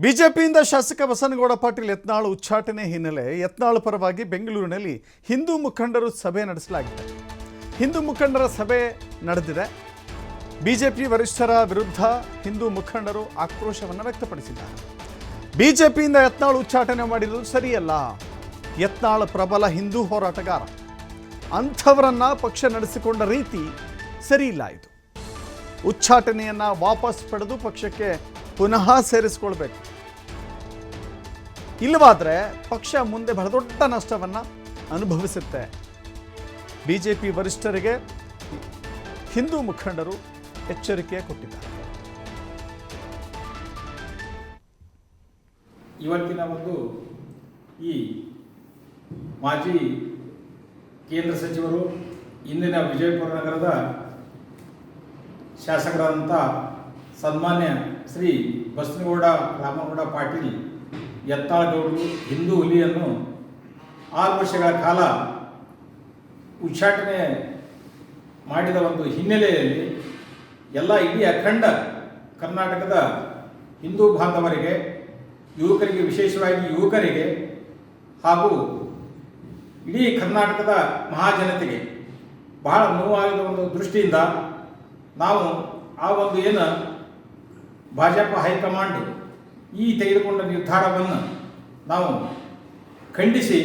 ಬಿಜೆಪಿಯಿಂದ ಶಾಸಕ ಬಸನಗೌಡ ಪಾಟೀಲ್ ಯತ್ನಾಳ್ ಉಚ್ಚಾಟನೆ ಹಿನ್ನೆಲೆ ಯತ್ನಾಳ್ ಪರವಾಗಿ ಬೆಂಗಳೂರಿನಲ್ಲಿ ಹಿಂದೂ ಮುಖಂಡರು ಸಭೆ ನಡೆಸಲಾಗಿದೆ. ಹಿಂದೂ ಮುಖಂಡರ ಸಭೆ ನಡೆದಿದೆ. ಬಿಜೆಪಿ ವರಿಷ್ಠರ ವಿರುದ್ಧ ಹಿಂದೂ ಮುಖಂಡರು ಆಕ್ರೋಶವನ್ನು ವ್ಯಕ್ತಪಡಿಸಿದ್ದಾರೆ. ಬಿಜೆಪಿಯಿಂದ ಯತ್ನಾಳ್ ಉಚ್ಚಾಟನೆ ಮಾಡಿರುವುದು ಸರಿಯಲ್ಲ. ಯತ್ನಾಳ್ ಪ್ರಬಲ ಹಿಂದೂ ಹೋರಾಟಗಾರ. ಅಂಥವರನ್ನ ಪಕ್ಷ ನಡೆಸಿಕೊಂಡ ರೀತಿ ಸರಿಯಿಲ್ಲ. ಇದು ಉಚ್ಚಾಟನೆಯನ್ನು ವಾಪಸ್ ಪಡೆದು ಪಕ್ಷಕ್ಕೆ ಪುನಃ ಸೇರಿಸಿಕೊಳ್ಬೇಕು. ಇಲ್ಲವಾದರೆ ಪಕ್ಷ ಮುಂದೆ ಬಹಳ ದೊಡ್ಡ ನಷ್ಟವನ್ನು ಅನುಭವಿಸುತ್ತೆ. ಬಿಜೆಪಿ ವರಿಷ್ಠರಿಗೆ ಹಿಂದೂ ಮುಖಂಡರು ಎಚ್ಚರಿಕೆ ಕೊಟ್ಟಿದ್ದಾರೆ. ಇವತ್ತಿನ ಈ ಮಾಜಿ ಕೇಂದ್ರ ಸಚಿವರು ಇಂದಿನ ವಿಜಯಪುರ ನಗರದ ಶಾಸಕರಾದಂಥ ಸನ್ಮಾನ್ಯ ಶ್ರೀ ಬಸನಗೌಡ ರಾಮಗೌಡ ಪಾಟೀಲ್ ಯತ್ನಾಳ್ ಗೌಡರು ಹಿಂದೂ ಹುಲಿಯನ್ನು 6 ವರ್ಷಗಳ ಕಾಲ ಉಚ್ಚಾಟನೆ ಮಾಡಿದ ಹಿನ್ನೆಲೆಯಲ್ಲಿ ಎಲ್ಲ ಇಡೀ ಅಖಂಡ ಕರ್ನಾಟಕದ ಹಿಂದೂ ಬಾಂಧವರಿಗೆ, ಯುವಕರಿಗೆ, ವಿಶೇಷವಾಗಿ ಯುವಕರಿಗೆ ಹಾಗೂ ಇಡೀ ಕರ್ನಾಟಕದ ಮಹಾಜನತೆಗೆ ಬಹಳ ನೋವಾಗಿದ ದೃಷ್ಟಿಯಿಂದ ನಾವು ಆ ಏನು ಭಾಜಪ ಹೈಕಮಾಂಡ್ ಈ ತೆಗೆದುಕೊಂಡ ನಿರ್ಧಾರವನ್ನು ನಾವು ಖಂಡಿಸಿ